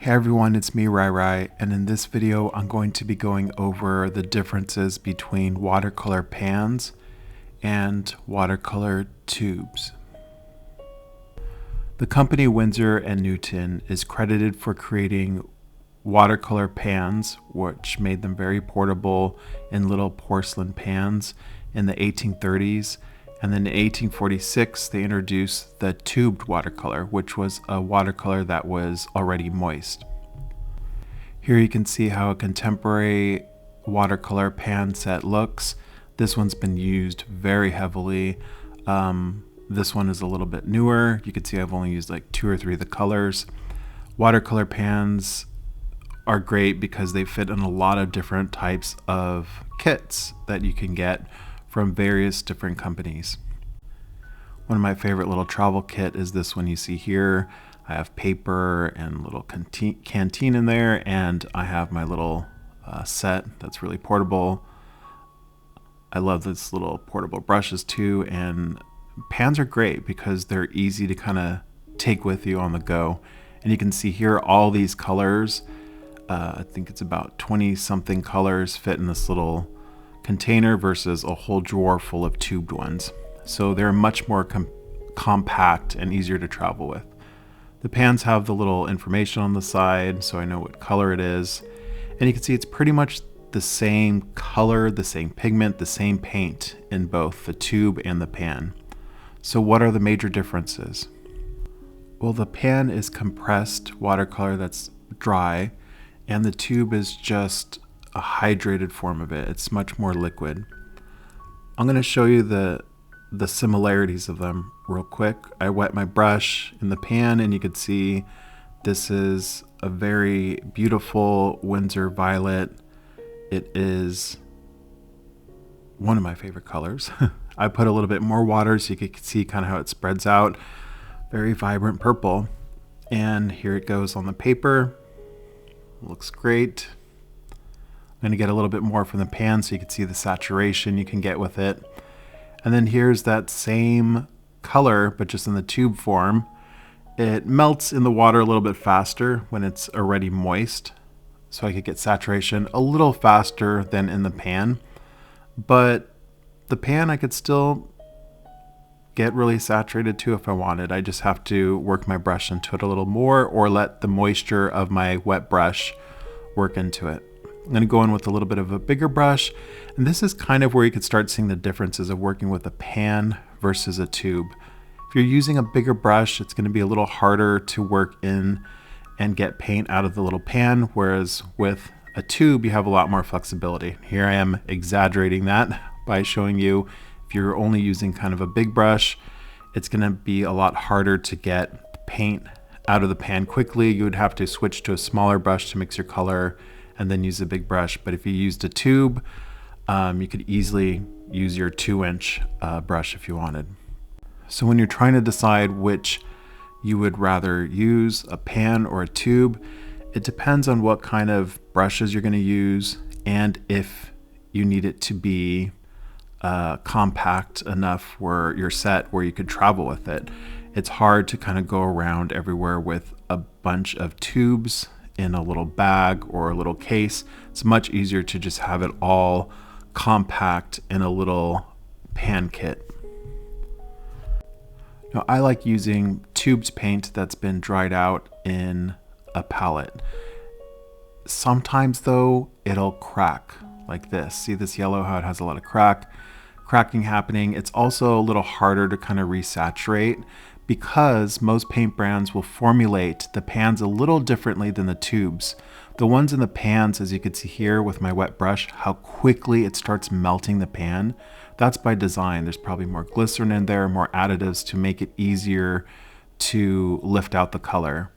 Hey everyone, it's me, Rai, and in this video I'm going to be going over the differences between watercolor pans and watercolor tubes. The company Winsor & Newton is credited for creating watercolor pans, which made them very portable in little porcelain pans in the 1830s. And then in 1846, they introduced the tubed watercolor, which was a watercolor that was already moist. Here you can see how a contemporary watercolor pan set looks. This one's been used very heavily. This one is a little bit newer. You can see I've only used like 2 or 3 of the colors. Watercolor pans are great because they fit in a lot of different types of kits that you can get from various different companies. One of my favorite little travel kit is this one you see here. I have paper and little canteen in there, and I have my little set that's really portable. I love this little portable brushes too, and pans are great because they're easy to kind of take with you on the go. And you can see here all these colors. I think it's about 20 something colors fit in this little container versus a whole drawer full of tubed ones. So they're much more compact and easier to travel with. The pans have the little information on the side, so I know what color it is. And you can see it's pretty much the same color, the same pigment, the same paint in both the tube and the pan. So what are the major differences? Well, the pan is compressed watercolor that's dry, and the tube is just a hydrated form of it. It's much more liquid. I'm going to show you the similarities of them real quick. I wet my brush in the pan, and you can see this is a very beautiful Winsor violet. It is one of my favorite colors. I put a little bit more water so you can see kind of how it spreads out. Very vibrant purple. And here it goes on the paper. Looks great. I'm going to get a little bit more from the pan so you can see the saturation you can get with it. And then here's that same color, but just in the tube form. It melts in the water a little bit faster when it's already moist. So I could get saturation a little faster than in the pan. But the pan I could still get really saturated too if I wanted. I just have to work my brush into it a little more, or let the moisture of my wet brush work into it. I'm going to go in with a little bit of a bigger brush, and this is kind of where you could start seeing the differences of working with a pan versus a tube. If you're using a bigger brush, it's going to be a little harder to work in and get paint out of the little pan, whereas with a tube you have a lot more flexibility. Here I am exaggerating that by showing you if you're only using kind of a big brush, it's going to be a lot harder to get paint out of the pan quickly. You would have to switch to a smaller brush to mix your color and then use a big brush. But if you used a tube, you could easily use your 2-inch brush if you wanted. So when you're trying to decide which you would rather use, a pan or a tube, it depends on what kind of brushes you're going to use and if you need it to be compact enough for your set where you could travel with it. It's hard to kind of go around everywhere with a bunch of tubes in a little bag or a little case. It's much easier to just have it all compact in a little pan kit. Now, I like using tubes paint that's been dried out in a palette. Sometimes though, it'll crack like this. See this yellow, how it has a lot of cracking happening. It's also a little harder to kind of resaturate because most paint brands will formulate the pans a little differently than the tubes. The ones in the pans, as you can see here with my wet brush, how quickly it starts melting the pan. That's by design. There's probably more glycerin in there, more additives to make it easier to lift out the color.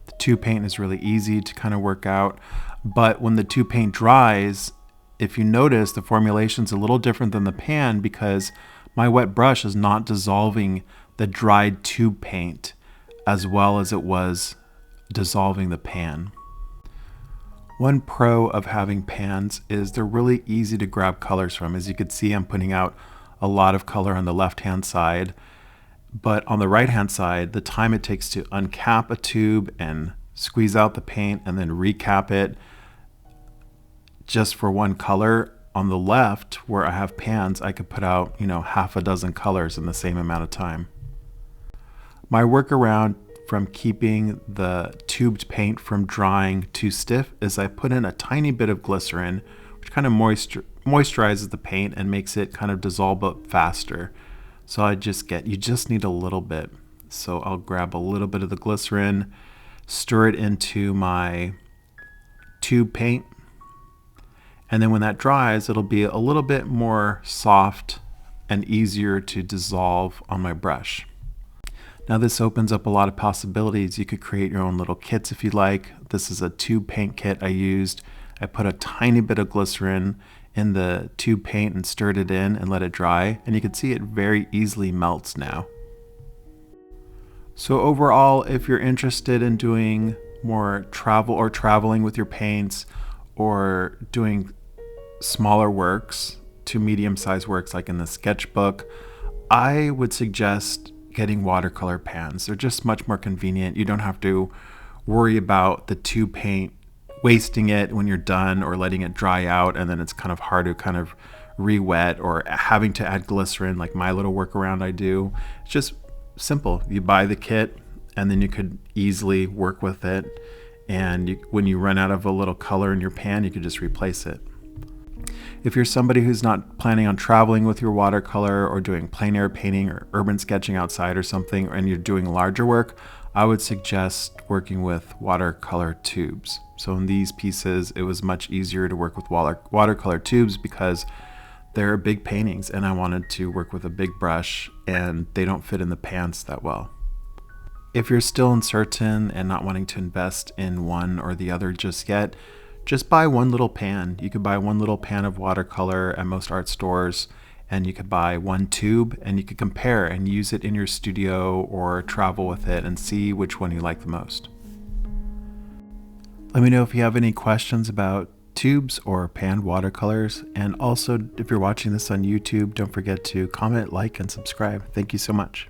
The tube paint is really easy to kind of work out, but when the tube paint dries, if you notice, the formulation's a little different than the pan because my wet brush is not dissolving the dried tube paint as well as it was dissolving the pan. One pro of having pans is they're really easy to grab colors from. As you can see, I'm putting out a lot of color on the left-hand side, but on the right-hand side, the time it takes to uncap a tube and squeeze out the paint, and then recap it just for one color. On the left, where I have pans, I could put out, half a dozen colors in the same amount of time. My workaround from keeping the tubed paint from drying too stiff is I put in a tiny bit of glycerin, which kind of moisturizes the paint and makes it kind of dissolve up faster. So you just need a little bit. So I'll grab a little bit of the glycerin, stir it into my tube paint, and then when that dries, it'll be a little bit more soft and easier to dissolve on my brush. Now this opens up a lot of possibilities. You could create your own little kits if you like. This is a tube paint kit I used. I put a tiny bit of glycerin in the tube paint and stirred it in and let it dry, and you can see it very easily melts now. So overall, if you're interested in doing more traveling with your paints, or doing smaller works to medium-sized works like in the sketchbook, I would suggest getting watercolor pans. They're just much more convenient. You don't have to worry about the tube paint wasting it when you're done or letting it dry out, and then it's kind of hard to kind of re-wet or having to add glycerin like my little workaround I do. It's just simple. You buy the kit and then you could easily work with it. And when you run out of a little color in your pan, you could just replace it. If you're somebody who's not planning on traveling with your watercolor or doing plein air painting or urban sketching outside or something, and you're doing larger work, I would suggest working with watercolor tubes. So in these pieces, it was much easier to work with watercolor tubes because they're big paintings and I wanted to work with a big brush and they don't fit in the pans that well. If you're still uncertain and not wanting to invest in one or the other just yet, just buy one little pan. You could buy one little pan of watercolor at most art stores, and you could buy one tube and you could compare and use it in your studio or travel with it and see which one you like the most. Let me know if you have any questions about tubes or panned watercolors, and also if you're watching this on YouTube, don't forget to comment, like, and subscribe. Thank you so much.